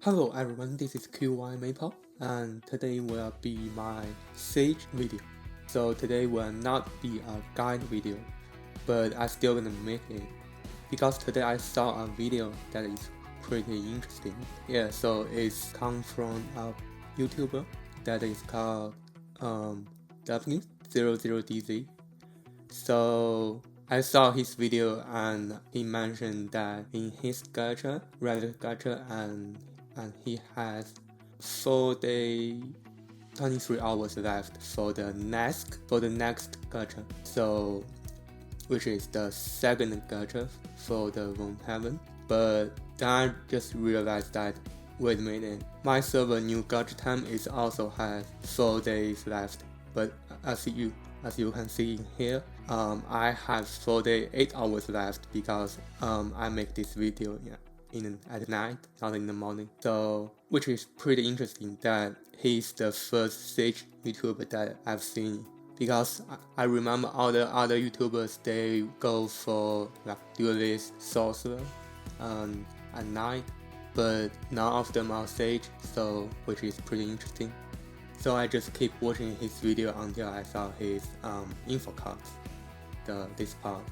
Hello everyone, this is QY Maple, and today will be my Sage video. So today will not be a guide video, but I still gonna make it because today I saw a video that is pretty interesting. Yeah, so it's come from a YouTuber that is called W00DZ. So I saw his video and he mentioned that in his gacha, Relic gacha, and he has 4 days, 23 hours left for the next gacha. So, which is the second gacha for the Won Heaven. But then I just realized that, wait a minute, my server new gacha time is also has 4 days left. But as you can see in here, I have 4 days, 8 hours left because I make this video at night, not in the morning. So, which is pretty interesting that he's the first Sage YouTuber that I've seen. Because I remember all the other YouTubers, they go for like duelist, sorcerer, at night, but none of them are Sage. So, which is pretty interesting. So I just keep watching his video until I saw his info cards, this part.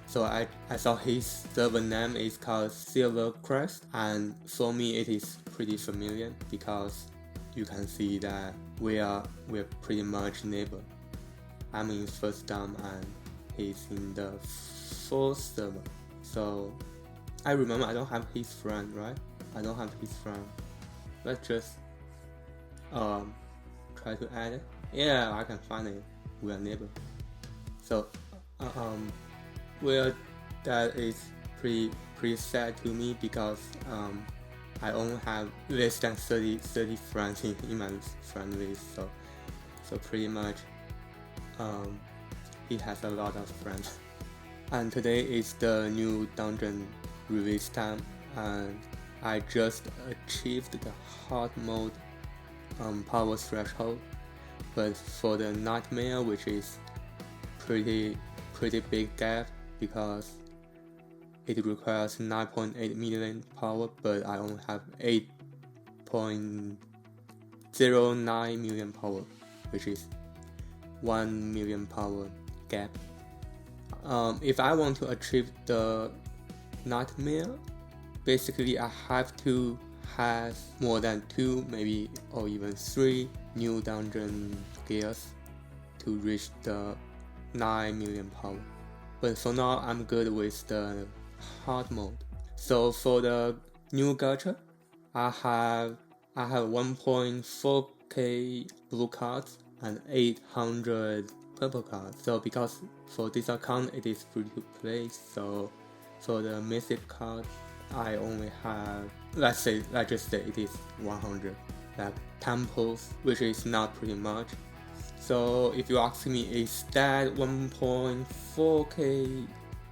So I saw his server name is called Cloudcrest, and for me it is pretty familiar because you can see that we're pretty much neighbor. I'm in first dam and he's in the fourth server. So I remember I don't have his friend, right? I don't have his friend. Let's just try to add it. Yeah, I can find it. We are neighbor. So well, that is pretty sad to me because I only have less than 30 friends in my friend list. So pretty much he has a lot of friends. And today is the new dungeon release time, and I just achieved the hard mode power threshold. But for the nightmare, which is pretty big gap, because it requires 9.8 million power, but I only have 8.09 million power, which is 1 million power gap. If I want to achieve the nightmare, basically I have to have more than 2, maybe or even 3 new dungeon gears to reach the 9 million power. But for now, I'm good with the hard mode. So for the new gacha, I have 1.4k blue cards and 800 purple cards. So because for this account it is free to play, so for the mythic card I only have, let's just say it is 100 like temples, which is not pretty much. So if you ask me, is that 1.4k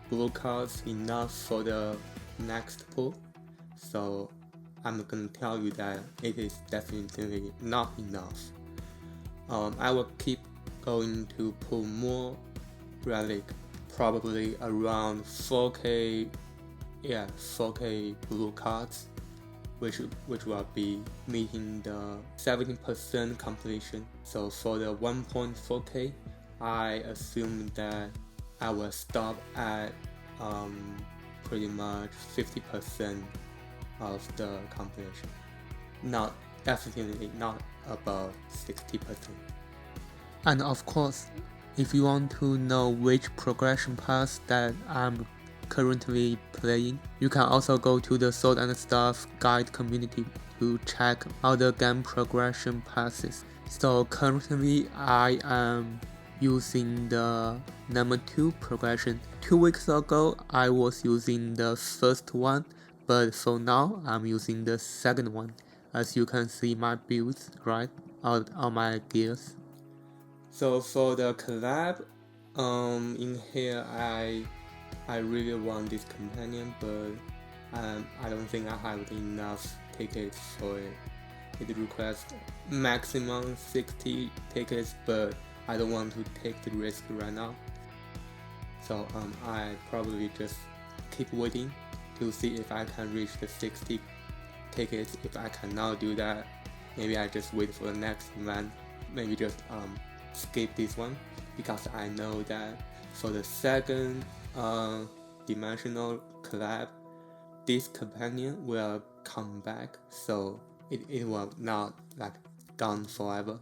blue cards enough for the next pull? So I'm gonna tell you that it is definitely not enough. I will keep going to pull more relic, probably around 4k blue cards, which will be meeting the 70% completion. So for the 1.4k, I assume that I will stop at pretty much 50% of the completion. Definitely not above 60%. And of course, if you want to know which progression path that I'm currently playing, you can also go to the SwordxStaff guide community to check all the game progression passes. So currently I am using the number 2 progression. 2 weeks ago I was using the first one, but for now I'm using the second one. As you can see my builds, right, on my gears. So for the collab, in here I really want this companion, but I don't think I have enough tickets for it. It requires maximum 60 tickets, but I don't want to take the risk right now. So I probably just keep waiting to see if I can reach the 60 take it. If I cannot do that, maybe I just wait for the next event. Maybe just skip this one, because I know that for the second dimensional collab, this companion will come back, so it will not like gone forever.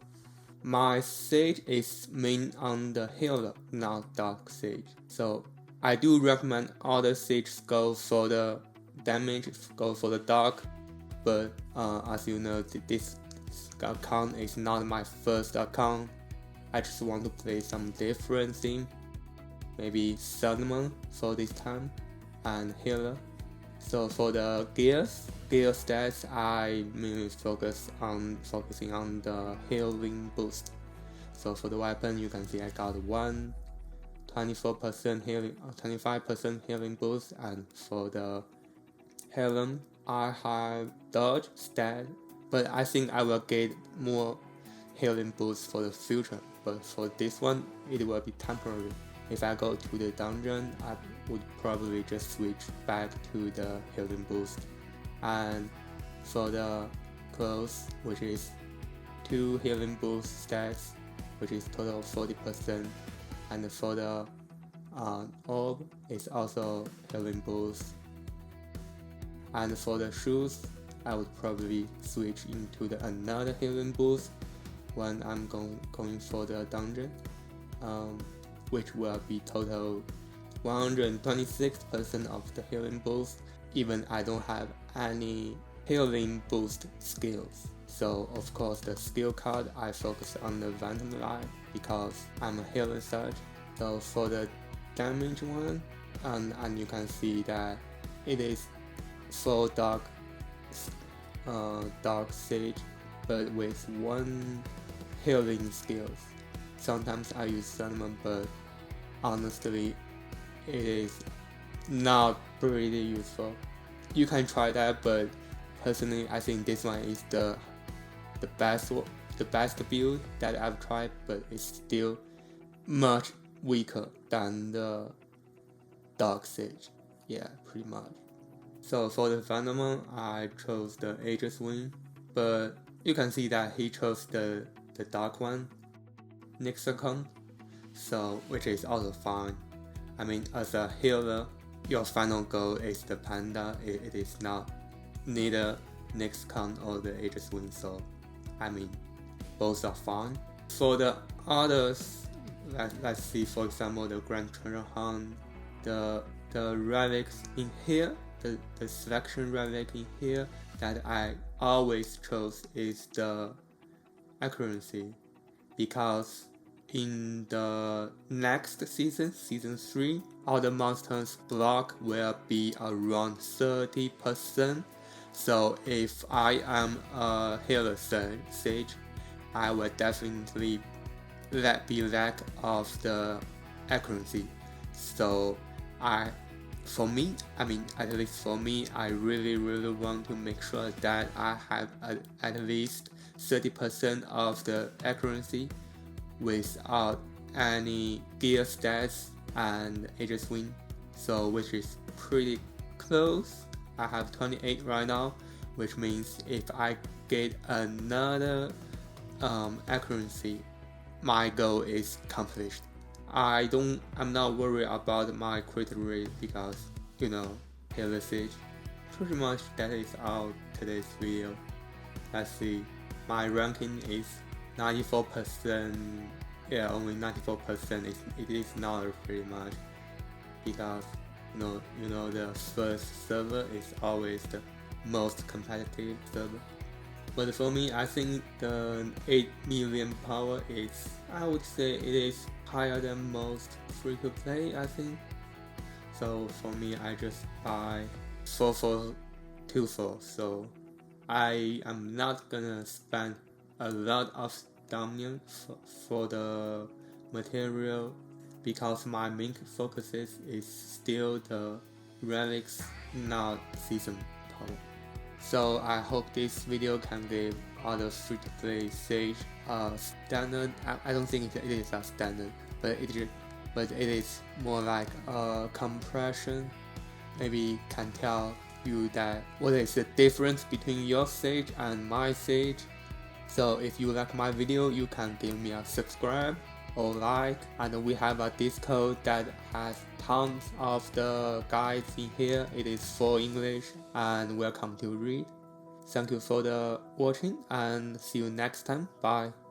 My Sage is main on the healer, not Dark Sage, so I do recommend other Sages go for the damage, go for the Dark, but as you know, this account is not my first account. I just want to play some different theme, maybe Summon for this time, and healer. So for the gear stats, I mainly focusing on the healing boost. So for the weapon, you can see I got 24% healing, 25% healing boost, and for the helm, I have dodge stat, but I think I will get more healing boost for the future. But for this one, it will be temporary. If I go to the dungeon, I would probably just switch back to the healing boost. And for the clothes, which is 2 healing boost stats, which is total 40%, and for the orb is also healing boost. And for the shoes, I would probably switch into another healing boost when I'm going for the dungeon, which will be total 126% of the healing boost, even I don't have any healing boost skills. So of course the skill card, I focus on the Phantom line because I'm a healer surge. So for the damage one, and you can see that it is full Dark Sage, but with 1 healing skills. Sometimes I use Summon, but honestly, it is not pretty useful. You can try that, but personally, I think this one is the best build that I've tried, but it's still much weaker than the Dark Sage. Yeah, pretty much. So for the Venom, I chose the Aegis Wing, but you can see that he chose the dark one, Nixicon, so which is also fine. I mean, as a healer, your final goal is the Panda. It is not neither Nixicon or the Aegis Wing, so I mean, both are fine. For the others, let's see, for example, the Grand Treasure Hunt, the relics in here, the selection relic in here that I always chose is the accuracy, because in the next season, season 3, all the monsters block will be around 30%. So if I am a healer sage, I will definitely be lack of the accuracy. So for me, at least for me, I really want to make sure that I have at least 30% of the accuracy without any gear stats and Aegis Wing, so which is pretty close. I have 28 right now, which means if I get another accuracy, my goal is accomplished. I'm not worried about my crit rate because, you know, healer sage. Pretty much that is all today's video. Let's see, my ranking is 94%. Yeah, only 94%. It is not pretty much, because you know the first server is always the most competitive server. But for me, I think the 8 million power is, I would say it is higher than most free-to-play, I think. So for me, I just buy 4424. So I am not gonna spend a lot of Dominator for the material, because my main focus is still the relics, not season power. So I hope this video can give other free-to-play Sage standard. I don't think it is a standard, but it is more like a compression. Maybe can tell you that what is the difference between your sage and my sage. So if you like my video, you can give me a subscribe or like, and we have a Discord that has tons of the guides in here. It is for English and welcome to read. Thank you for the watching and see you next time. Bye.